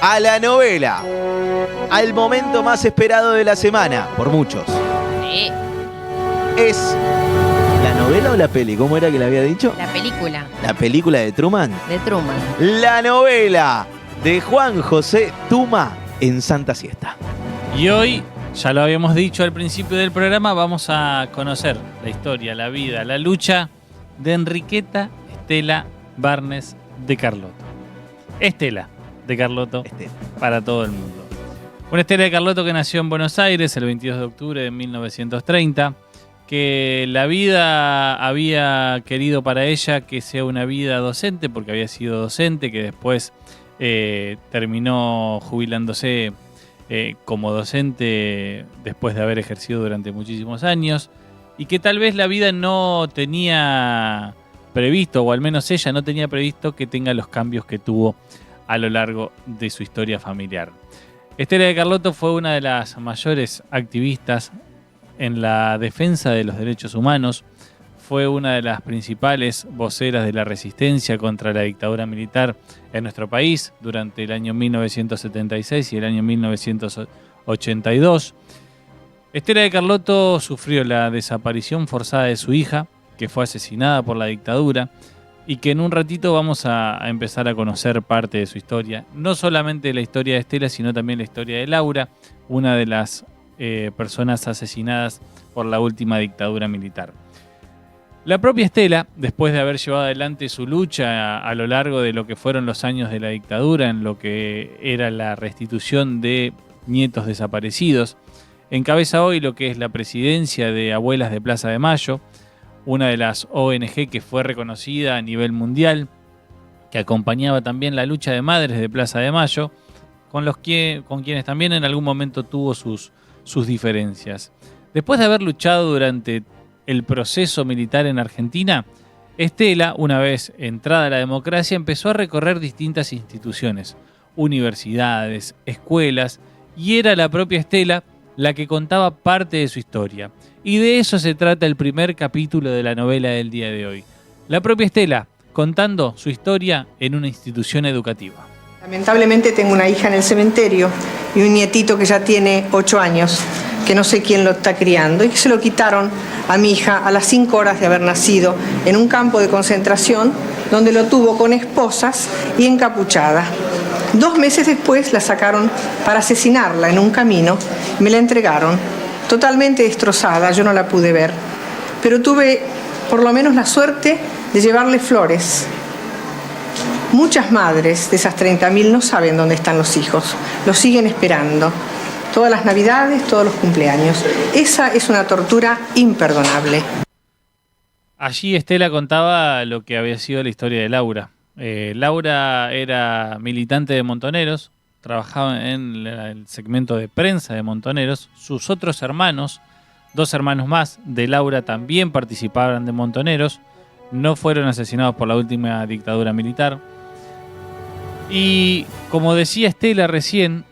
a la novela, al momento más esperado de la semana, por muchos. Sí. ¿Es la novela o la peli? ¿Cómo era que le había dicho? La película. ¿La película de Truman? De Truman. La novela de Juan José Tuma en Santa Siesta. Y hoy, ya lo habíamos dicho al principio del programa, vamos a conocer la historia, la vida, la lucha de Enriqueta Estela Barnes de Carlotto. Estela de Carlotto para todo el mundo. Una Estela de Carlotto que nació en Buenos Aires el 22 de octubre de 1930, que la vida había querido para ella que sea una vida docente, porque había sido docente, que después terminó jubilándose como docente después de haber ejercido durante muchísimos años, y que tal vez la vida no tenía previsto, o al menos ella no tenía previsto que tenga los cambios que tuvo a lo largo de su historia familiar. Estela de Carlotto fue una de las mayores activistas en la defensa de los derechos humanos, fue una de las principales voceras de la resistencia contra la dictadura militar en nuestro país durante el año 1976 y el año 1982. Estela de Carlotto sufrió la desaparición forzada de su hija, que fue asesinada por la dictadura, y que en un ratito vamos a empezar a conocer parte de su historia. No solamente la historia de Estela, sino también la historia de Laura, una de las personas asesinadas por la última dictadura militar. La propia Estela, después de haber llevado adelante su lucha a lo largo de lo que fueron los años de la dictadura, en lo que era la restitución de nietos desaparecidos, encabeza hoy lo que es la presidencia de Abuelas de Plaza de Mayo, una de las ONG que fue reconocida a nivel mundial, que acompañaba también la lucha de madres de Plaza de Mayo, con quienes también en algún momento tuvo sus diferencias. Después de haber luchado durante el proceso militar en Argentina, Estela, una vez entrada la democracia, empezó a recorrer distintas instituciones, universidades, escuelas, y era la propia Estela la que contaba parte de su historia. Y de eso se trata el primer capítulo de la novela del día de hoy. La propia Estela contando su historia en una institución educativa. Lamentablemente tengo una hija en el cementerio y un nietito que ya tiene 8 años, que no sé quién lo está criando, y que se lo quitaron a mi hija a las 5 horas de haber nacido en un campo de concentración donde lo tuvo con esposas y encapuchada. 2 meses después la sacaron para asesinarla en un camino, me la entregaron totalmente destrozada, yo no la pude ver, pero tuve por lo menos la suerte de llevarle flores. Muchas madres de esas 30.000 no saben dónde están los hijos, los siguen esperando. Todas las navidades, todos los cumpleaños. Esa es una tortura imperdonable. Allí Estela contaba lo que había sido la historia de Laura. Laura era militante de Montoneros, trabajaba en el segmento de prensa de Montoneros. Sus otros hermanos, 2 hermanos más de Laura, también participaban de Montoneros. No fueron asesinados por la última dictadura militar. Y como decía Estela recién,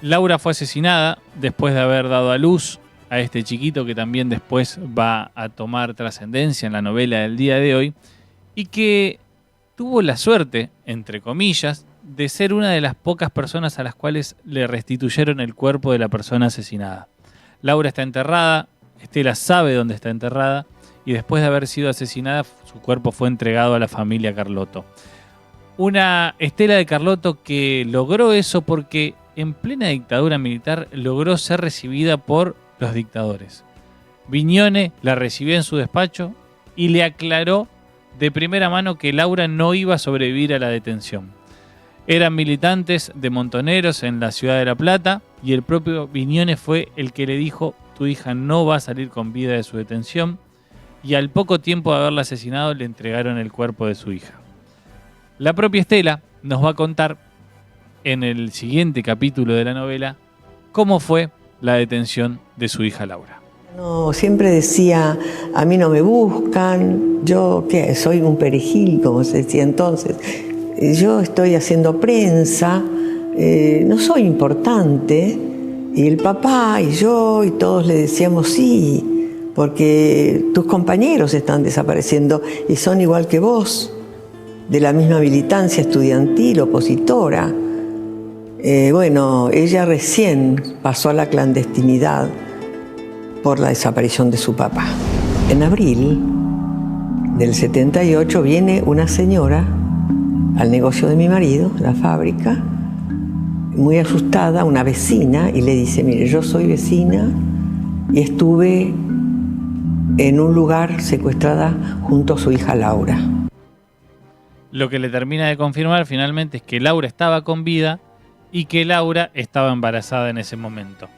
Laura fue asesinada después de haber dado a luz a este chiquito que también después va a tomar trascendencia en la novela del día de hoy, y que tuvo la suerte, entre comillas, de ser una de las pocas personas a las cuales le restituyeron el cuerpo de la persona asesinada. Laura está enterrada, Estela sabe dónde está enterrada, y después de haber sido asesinada, su cuerpo fue entregado a la familia Carlotto. Una Estela de Carlotto que logró eso porque en plena dictadura militar logró ser recibida por los dictadores. Viñone la recibió en su despacho y le aclaró de primera mano que Laura no iba a sobrevivir a la detención. Eran militantes de Montoneros en la ciudad de La Plata y el propio Viñone fue el que le dijo: tu hija no va a salir con vida de su detención, y al poco tiempo de haberla asesinado le entregaron el cuerpo de su hija. La propia Estela nos va a contar en el siguiente capítulo de la novela cómo fue la detención de su hija Laura. No, siempre decía, a mí no me buscan, yo ¿qué? Soy un perejil, como se decía entonces. Yo estoy haciendo prensa, no soy importante. Y el papá y yo y todos le decíamos sí, porque tus compañeros están desapareciendo y son igual que vos, de la misma militancia estudiantil, opositora. Bueno, ella recién pasó a la clandestinidad por la desaparición de su papá. En abril del 78 viene una señora al negocio de mi marido, la fábrica, muy asustada, una vecina, y le dice: mire, yo soy vecina y estuve en un lugar secuestrada junto a su hija Laura. Lo que le termina de confirmar finalmente es que Laura estaba con vida y que Laura estaba embarazada en ese momento.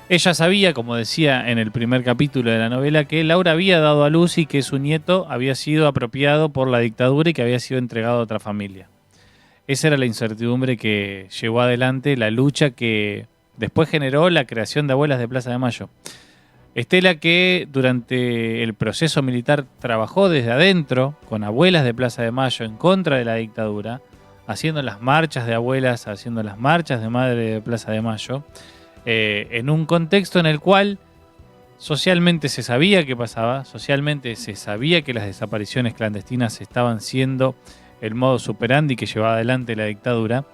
Ella sabía, como decía en el primer capítulo de la novela, que Laura había dado a luz y que su nieto había sido apropiado por la dictadura y que había sido entregado a otra familia. Esa era la incertidumbre que llevó adelante la lucha que después generó la creación de Abuelas de Plaza de Mayo. Estela, que durante el proceso militar trabajó desde adentro con Abuelas de Plaza de Mayo en contra de la dictadura, haciendo las marchas de abuelas, haciendo las marchas de madre de Plaza de Mayo, en un contexto en el cual socialmente se sabía qué pasaba, socialmente se sabía que las desapariciones clandestinas estaban siendo el modus operandi que llevaba adelante la dictadura,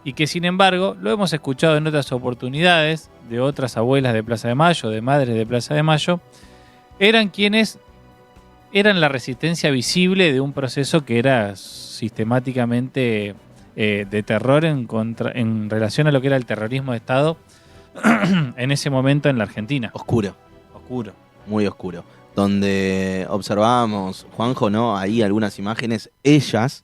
y que sin embargo, lo hemos escuchado en otras oportunidades de otras abuelas de Plaza de Mayo, de madres de Plaza de Mayo, eran quienes eran la resistencia visible de un proceso que era sistemáticamente de terror en relación a lo que era el terrorismo de Estado en ese momento en la Argentina. Oscuro, Oscuro. muy oscuro. Donde observábamos, Juanjo, ¿no? Ahí algunas imágenes, ellas,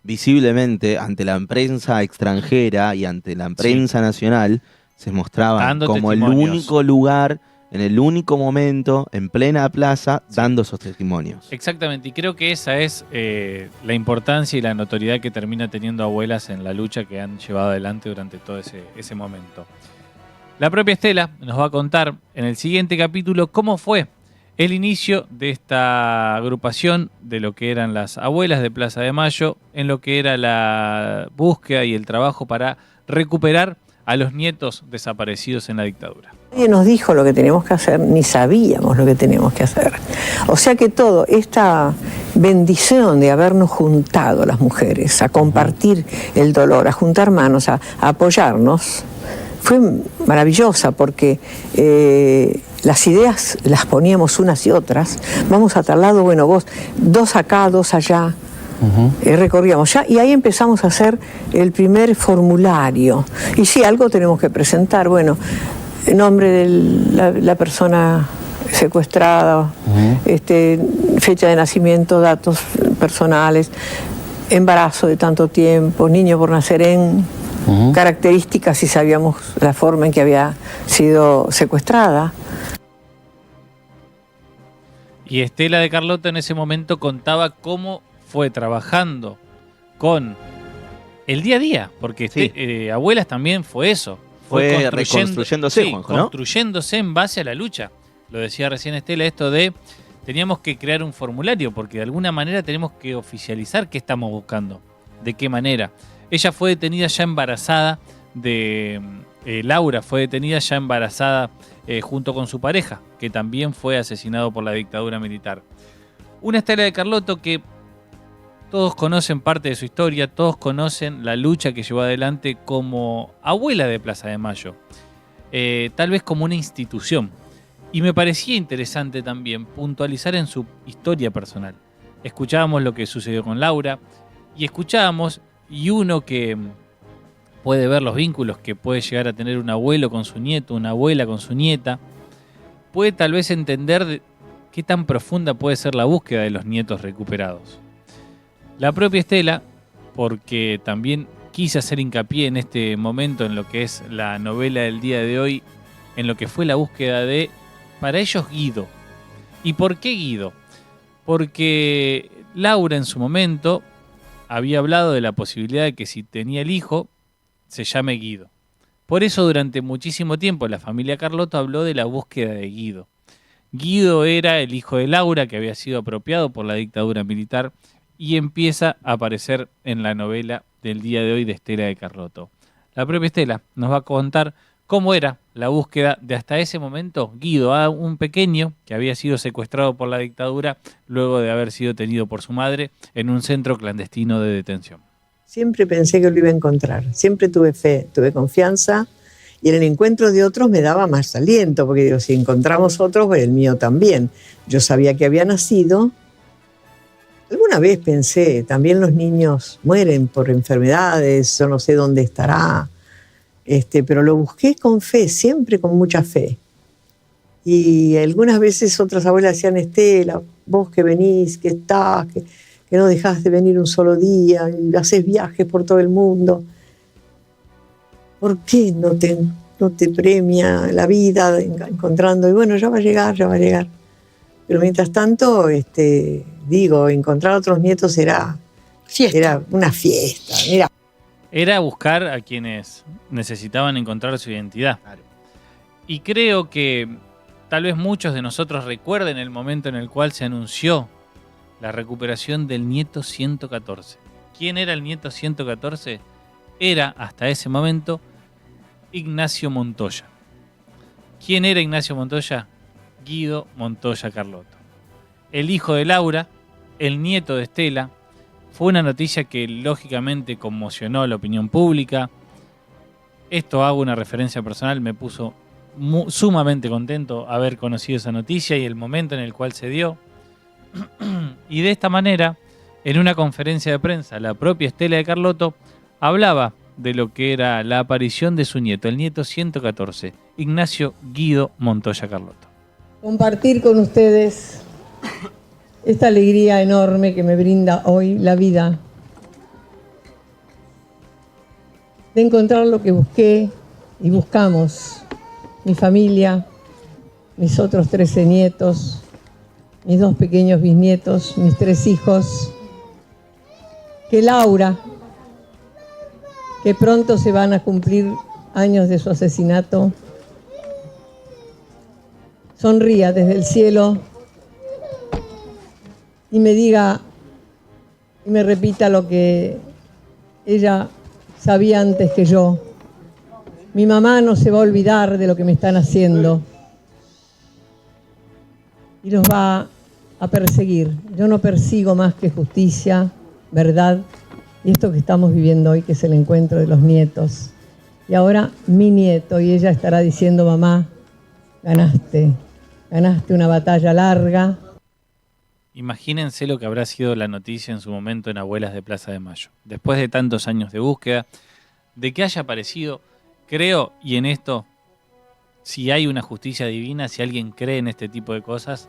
visiblemente ante la prensa extranjera y ante la prensa nacional, se mostraban Dando como el testimonios. único lugar, en el único momento, en plena plaza, dando esos testimonios. Exactamente, y creo que esa es la importancia y la notoriedad que termina teniendo Abuelas en la lucha que han llevado adelante durante todo ese momento. La propia Estela nos va a contar en el siguiente capítulo cómo fue el inicio de esta agrupación de lo que eran las Abuelas de Plaza de Mayo, en lo que era la búsqueda y el trabajo para recuperar a los nietos desaparecidos en la dictadura. Nadie nos dijo lo que teníamos que hacer, ni sabíamos lo que teníamos que hacer. O sea que todo, esta bendición de habernos juntado las mujeres, a compartir el dolor, a juntar manos, a apoyarnos, fue maravillosa porque las ideas las poníamos unas y otras. Vamos a tal lado, bueno, vos, dos acá, dos allá. Recorríamos ya y ahí empezamos a hacer el primer formulario. Y sí, algo tenemos que presentar, bueno, nombre de la persona secuestrada, fecha de nacimiento, datos personales, embarazo de tanto tiempo, niño por nacer en, características, si sabíamos la forma en que había sido secuestrada. Y Estela de Carlota en ese momento contaba cómo fue trabajando con el día a día, porque Sí. Abuelas también fue eso. Fue reconstruyéndose, sí, Juanjo, ¿no? construyéndose en base a la lucha. Lo decía recién Estela, esto de teníamos que crear un formulario, porque de alguna manera tenemos que oficializar qué estamos buscando, de qué manera. Ella fue detenida ya embarazada de... Laura fue detenida ya embarazada junto con su pareja, que también fue asesinado por la dictadura militar. Una Estela de Carlotto que todos conocen parte de su historia, todos conocen la lucha que llevó adelante como abuela de Plaza de Mayo, tal vez como una institución. Y me parecía interesante también puntualizar en su historia personal. Escuchábamos lo que sucedió con Laura y escuchábamos, y uno que puede ver los vínculos que puede llegar a tener un abuelo con su nieto, una abuela con su nieta, puede tal vez entender qué tan profunda puede ser la búsqueda de los nietos recuperados. La propia Estela, porque también quise hacer hincapié en este momento en lo que es la novela del día de hoy, en lo que fue la búsqueda de, para ellos, Guido. ¿Y por qué Guido? Porque Laura en su momento había hablado de la posibilidad de que si tenía el hijo, se llame Guido. Por eso durante muchísimo tiempo la familia Carlotto habló de la búsqueda de Guido. Guido era el hijo de Laura, que había sido apropiado por la dictadura militar, y empieza a aparecer en la novela del día de hoy de Estela de Carlotto. La propia Estela nos va a contar cómo era la búsqueda de hasta ese momento Guido, a un pequeño que había sido secuestrado por la dictadura luego de haber sido tenido por su madre en un centro clandestino de detención. Siempre pensé que lo iba a encontrar, siempre tuve fe, tuve confianza, y en el encuentro de otros me daba más aliento, porque digo, si encontramos otros, pues el mío también. Yo sabía que había nacido. Alguna vez pensé, también los niños mueren por enfermedades, yo no sé dónde estará, pero lo busqué con fe, siempre con mucha fe. Y algunas veces otras abuelas decían, Estela, vos que venís, que estás, que no dejás de venir un solo día, y haces viajes por todo el mundo. ¿Por qué no te premia la vida encontrando? Y bueno, ya va a llegar, ya va a llegar. Pero mientras tanto, digo, encontrar otros nietos era una fiesta. Mira. Era buscar a quienes necesitaban encontrar su identidad. Claro. Y creo que tal vez muchos de nosotros recuerden el momento en el cual se anunció la recuperación del nieto 114. ¿Quién era el nieto 114? Era, hasta ese momento, Ignacio Montoya. ¿Quién era Ignacio Montoya? Guido Montoya Carlotto. El hijo de Laura, el nieto de Estela. Fue una noticia que lógicamente conmocionó a la opinión pública. Esto, hago una referencia personal, me puso sumamente contento haber conocido esa noticia y el momento en el cual se dio. Y de esta manera, en una conferencia de prensa, la propia Estela de Carlotto hablaba de lo que era la aparición de su nieto, el nieto 114, Ignacio Guido Montoya Carlotto. Compartir con ustedes esta alegría enorme que me brinda hoy la vida, de encontrar lo que busqué y buscamos, mi familia, mis otros 13 nietos, mis 2 pequeños bisnietos, mis 3 hijos, que Laura, que pronto se van a cumplir años de su asesinato, sonría desde el cielo y me diga y me repita lo que ella sabía antes que yo. Mi mamá no se va a olvidar de lo que me están haciendo y los va a perseguir. Yo no persigo más que justicia, verdad y esto que estamos viviendo hoy, que es el encuentro de los nietos. Y ahora mi nieto, y ella estará diciendo, mamá, ganaste una batalla larga. Imagínense lo que habrá sido la noticia en su momento en Abuelas de Plaza de Mayo. Después de tantos años de búsqueda, de que haya aparecido, creo, y en esto, si hay una justicia divina, si alguien cree en este tipo de cosas,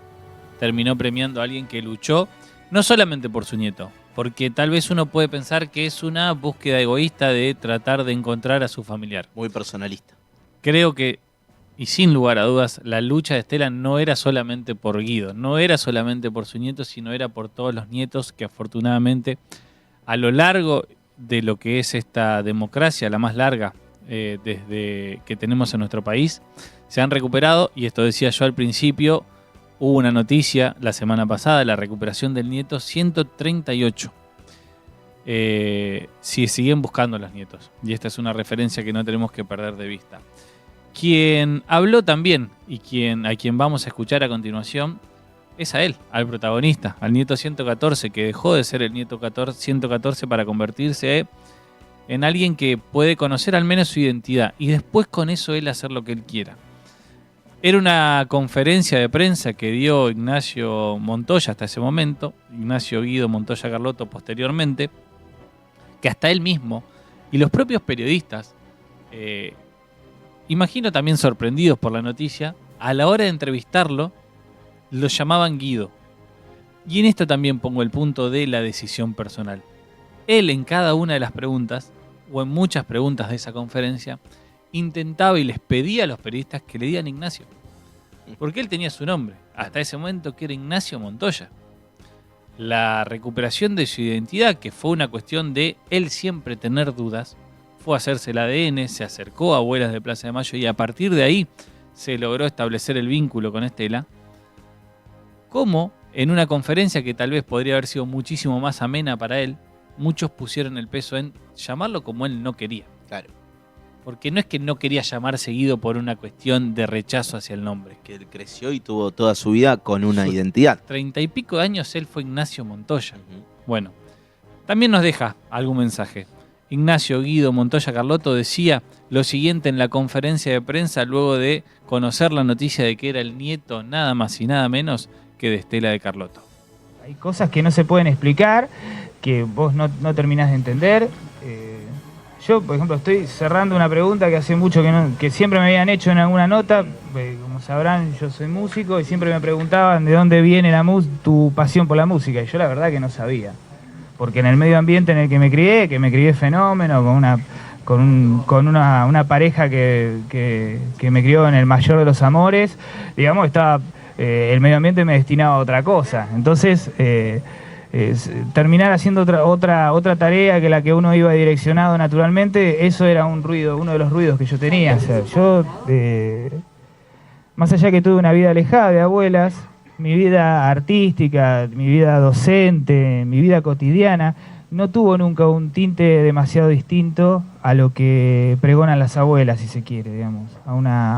terminó premiando a alguien que luchó, no solamente por su nieto, porque tal vez uno puede pensar que es una búsqueda egoísta de tratar de encontrar a su familiar. Muy personalista. Creo que, y sin lugar a dudas, la lucha de Estela no era solamente por Guido, no era solamente por su nieto, sino era por todos los nietos que afortunadamente a lo largo de lo que es esta democracia, la más larga desde que tenemos en nuestro país, se han recuperado, y esto decía yo al principio, hubo una noticia la semana pasada, la recuperación del nieto 138. Si siguen buscando a los nietos, y esta es una referencia que no tenemos que perder de vista. Quien habló también y a quien vamos a escuchar a continuación es a él, al protagonista, al nieto 114, que dejó de ser el nieto 114 para convertirse en alguien que puede conocer al menos su identidad y después con eso él hacer lo que él quiera. Era una conferencia de prensa que dio Ignacio Montoya hasta ese momento, Ignacio Guido Montoya Carlotto posteriormente, que hasta él mismo y los propios periodistas, imagino también sorprendidos por la noticia, a la hora de entrevistarlo, lo llamaban Guido. Y en esto también pongo el punto de la decisión personal. Él en cada una de las preguntas, o en muchas preguntas de esa conferencia, intentaba y les pedía a los periodistas que le dieran Ignacio. Porque él tenía su nombre, hasta ese momento, que era Ignacio Montoya. La recuperación de su identidad, que fue una cuestión de él siempre tener dudas, fue a hacerse el ADN, se acercó a Abuelas de Plaza de Mayo y a partir de ahí se logró establecer el vínculo con Estela. Como en una conferencia que tal vez podría haber sido muchísimo más amena para él, muchos pusieron el peso en llamarlo como él no quería. Claro. Porque no es que no quería llamar seguido por una cuestión de rechazo hacia el nombre. Que él creció y tuvo toda su vida con una identidad. 30 y pico de años él fue Ignacio Montoya. Uh-huh. Bueno, También nos deja algún mensaje. Ignacio Guido Montoya Carlotto decía lo siguiente en la conferencia de prensa luego de conocer la noticia de que era el nieto nada más y nada menos que de Estela de Carlotto. Hay cosas que no se pueden explicar, que vos no terminás de entender. Yo, por ejemplo, estoy cerrando una pregunta que hace mucho que siempre me habían hecho en alguna nota. Como sabrán, yo soy músico y siempre me preguntaban de dónde viene tu pasión por la música. Y yo la verdad que no sabía. Porque en el medio ambiente en el que me crié fenómeno, con una pareja que me crió en el mayor de los amores, digamos, el medio ambiente me destinaba a otra cosa. Entonces, terminar haciendo otra tarea que la que uno iba direccionado naturalmente, eso era uno de los ruidos que yo tenía. O sea, yo, más allá que tuve una vida alejada de abuelas, mi vida artística, mi vida docente, mi vida cotidiana, no tuvo nunca un tinte demasiado distinto a lo que pregonan las abuelas, si se quiere, digamos, a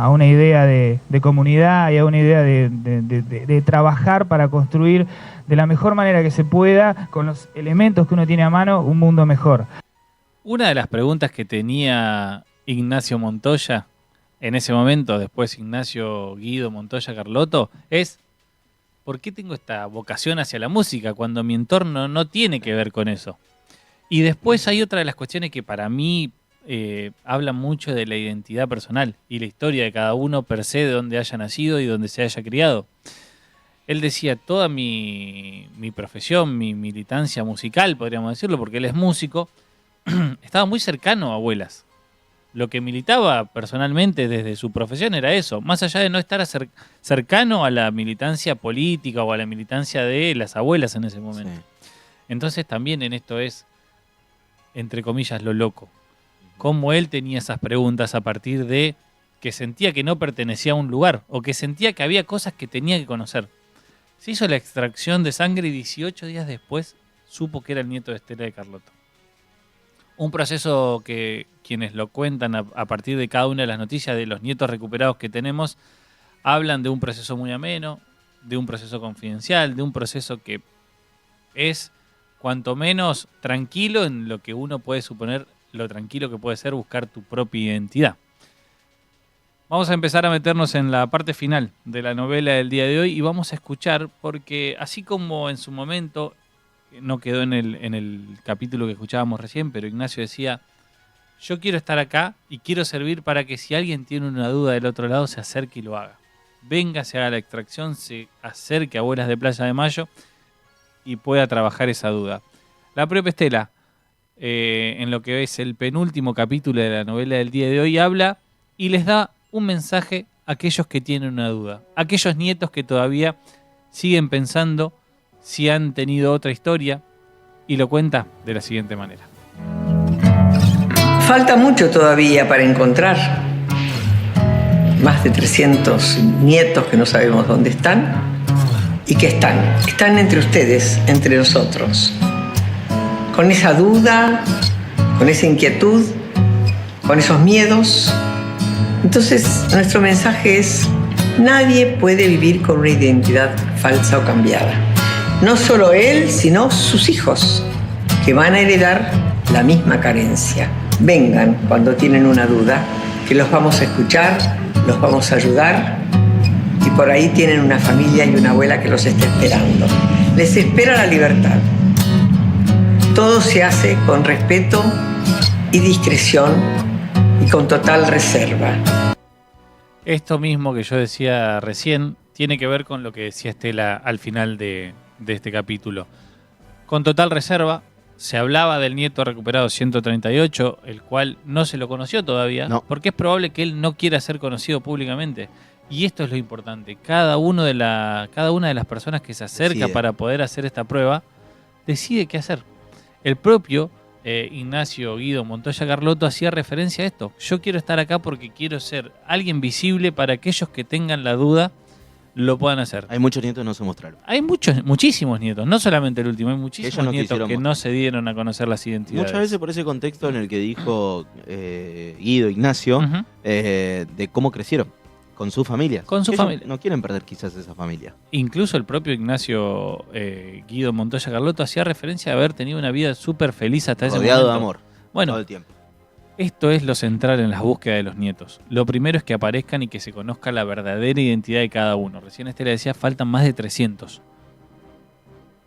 una idea de comunidad y a una idea de trabajar para construir de la mejor manera que se pueda, con los elementos que uno tiene a mano, un mundo mejor. Una de las preguntas que tenía Ignacio Montoya en ese momento, después Ignacio Guido Montoya Carlotto, es ¿por qué tengo esta vocación hacia la música cuando mi entorno no tiene que ver con eso? Y después hay otra de las cuestiones que para mí hablan mucho de la identidad personal y la historia de cada uno per se, de donde haya nacido y donde se haya criado. Él decía, toda mi profesión, mi militancia musical, podríamos decirlo, porque él es músico, estaba muy cercano a abuelas. Lo que militaba personalmente desde su profesión era eso, más allá de no estar cercano a la militancia política o a la militancia de las abuelas en ese momento. Sí. Entonces también en esto es, entre comillas, lo loco. Cómo él tenía esas preguntas a partir de que sentía que no pertenecía a un lugar o que sentía que había cosas que tenía que conocer. Se hizo la extracción de sangre y 18 días después supo que era el nieto de Estela de Carlotto. Un proceso que quienes lo cuentan a partir de cada una de las noticias de los nietos recuperados que tenemos, hablan de un proceso muy ameno, de un proceso confidencial, de un proceso que es cuanto menos tranquilo en lo que uno puede suponer lo tranquilo que puede ser buscar tu propia identidad. Vamos a empezar a meternos en la parte final de la novela del día de hoy y vamos a escuchar, porque así como en su momento, no quedó en el capítulo que escuchábamos recién, pero Ignacio decía, yo quiero estar acá y quiero servir para que si alguien tiene una duda del otro lado se acerque y lo haga. Venga, se haga la extracción, se acerque a Abuelas de Playa de Mayo y pueda trabajar esa duda. La propia Estela, en lo que es el penúltimo capítulo de la novela del día de hoy, habla y les da un mensaje a aquellos que tienen una duda, a aquellos nietos que todavía siguen pensando si han tenido otra historia, y lo cuenta de la siguiente manera. Falta mucho todavía para encontrar. Más de 300 nietos que no sabemos dónde están y que están entre ustedes, entre nosotros, con esa duda, con esa inquietud, con esos miedos. Entonces, nuestro mensaje es: nadie puede vivir con una identidad falsa o cambiada. No solo él, sino sus hijos, que van a heredar la misma carencia. Vengan cuando tienen una duda, que los vamos a escuchar, los vamos a ayudar, y por ahí tienen una familia y una abuela que los está esperando. Les espera la libertad. Todo se hace con respeto y discreción y con total reserva. Esto mismo que yo decía recién tiene que ver con lo que decía Estela al final de este capítulo. Con total reserva, se hablaba del nieto recuperado 138, el cual no se lo conoció todavía, no, porque es probable que él no quiera ser conocido públicamente. Y esto es lo importante. Cada una de las personas que se acerca para poder hacer esta prueba decide qué hacer. El propio Ignacio Guido Montoya Carlotto hacía referencia a esto. Yo quiero estar acá porque quiero ser alguien visible para aquellos que tengan la duda lo puedan hacer. Hay muchos nietos que no se mostraron. Hay muchísimos nietos, no solamente el último, hay muchísimos nietos que no se dieron a conocer las identidades. Muchas veces por ese contexto en el que dijo Ignacio, de cómo crecieron Con su familia. Con su Ellos familia. no quieren perder quizás esa familia. Incluso el propio Ignacio Guido Montoya Carlotto hacía referencia a haber tenido una vida súper feliz hasta ese momento. Rodeado de amor. Bueno, Todo el tiempo. esto es lo central en las búsquedas de los nietos. Lo primero es que aparezcan y que se conozca la verdadera identidad de cada uno. Recién Estela decía, faltan más de 300.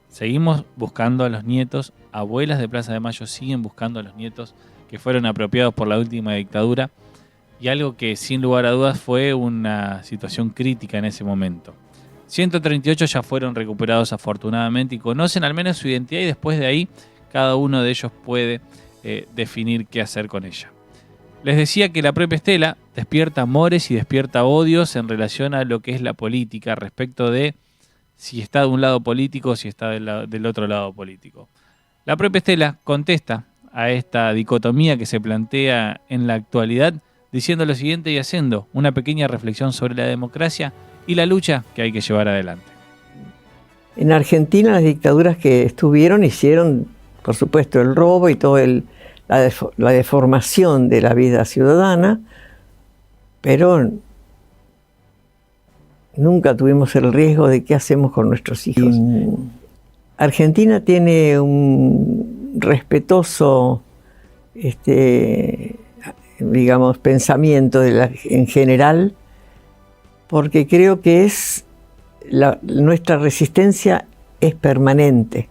Seguimos buscando a los nietos. Abuelas de Plaza de Mayo siguen buscando a los nietos que fueron apropiados por la última dictadura. Y algo que sin lugar a dudas fue una situación crítica en ese momento. 138 ya fueron recuperados afortunadamente y conocen al menos su identidad, y después de ahí cada uno de ellos puede definir qué hacer con ella. Les decía que la propia Estela despierta amores y despierta odios en relación a lo que es la política, respecto de si está de un lado político o si está del otro lado político. La propia Estela contesta a esta dicotomía que se plantea en la actualidad, diciendo lo siguiente y haciendo una pequeña reflexión sobre la democracia y la lucha que hay que llevar adelante. En Argentina las dictaduras que estuvieron hicieron, por supuesto, el robo y toda la deformación de la vida ciudadana, pero nunca tuvimos el riesgo de qué hacemos con nuestros hijos. Argentina tiene un respetuoso digamos, pensamiento en general, porque creo que nuestra resistencia es permanente.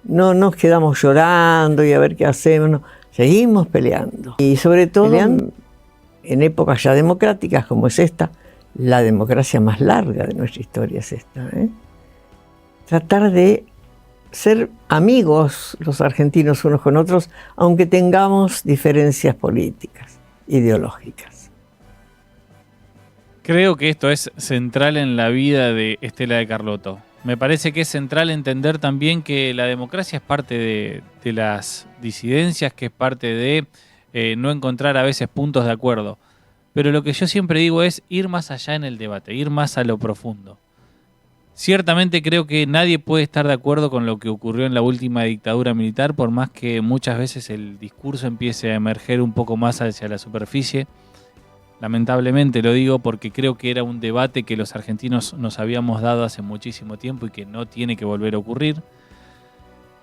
No nos quedamos llorando y a ver qué hacemos, no. Seguimos peleando. Y sobre todo en épocas ya democráticas como es esta, la democracia más larga de nuestra historia es esta. Tratar de ser amigos los argentinos unos con otros, aunque tengamos diferencias políticas, ideológicas. Creo que esto es central en la vida de Estela de Carlotto. Me parece que es central entender también que la democracia es parte de las disidencias, que es parte de no encontrar a veces puntos de acuerdo. Pero lo que yo siempre digo es ir más allá en el debate, ir más a lo profundo. Ciertamente creo que nadie puede estar de acuerdo con lo que ocurrió en la última dictadura militar, por más que muchas veces el discurso empiece a emerger un poco más hacia la superficie. Lamentablemente lo digo porque creo que era un debate que los argentinos nos habíamos dado hace muchísimo tiempo y que no tiene que volver a ocurrir.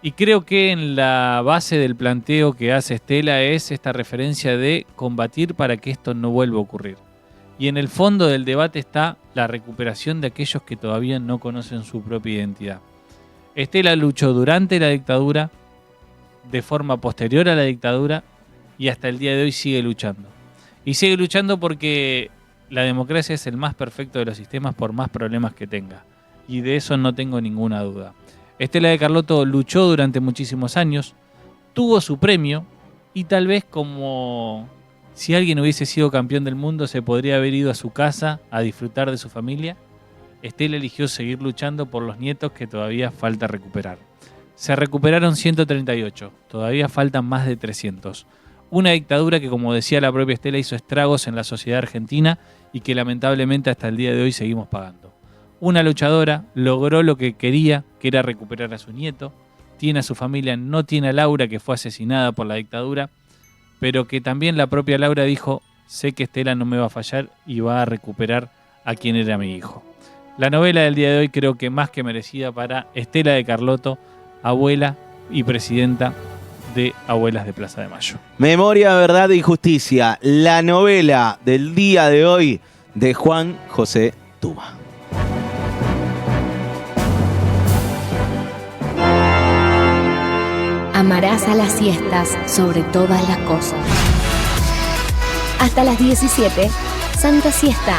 Y creo que en la base del planteo que hace Estela es esta referencia de combatir para que esto no vuelva a ocurrir. Y en el fondo del debate está la recuperación de aquellos que todavía no conocen su propia identidad. Estela luchó durante la dictadura, de forma posterior a la dictadura, y hasta el día de hoy sigue luchando. Y sigue luchando porque la democracia es el más perfecto de los sistemas por más problemas que tenga. Y de eso no tengo ninguna duda. Estela de Carlotto luchó durante muchísimos años, tuvo su premio y tal vez como si alguien hubiese sido campeón del mundo se podría haber ido a su casa a disfrutar de su familia. Estela eligió seguir luchando por los nietos que todavía falta recuperar. Se recuperaron 138, todavía faltan más de 300. Una dictadura que, como decía la propia Estela, hizo estragos en la sociedad argentina y que lamentablemente hasta el día de hoy seguimos pagando. Una luchadora logró lo que quería, que era recuperar a su nieto, tiene a su familia, no tiene a Laura, que fue asesinada por la dictadura, pero que también la propia Laura dijo, sé que Estela no me va a fallar y va a recuperar a quien era mi hijo. La novela del día de hoy creo que más que merecida para Estela de Carlotto, abuela y presidenta de Abuelas de Plaza de Mayo. Memoria, Verdad y Justicia, la novela del día de hoy de Juan José Tuma. Amarás a las siestas sobre todas las cosas. Hasta las 17, Santa Siesta.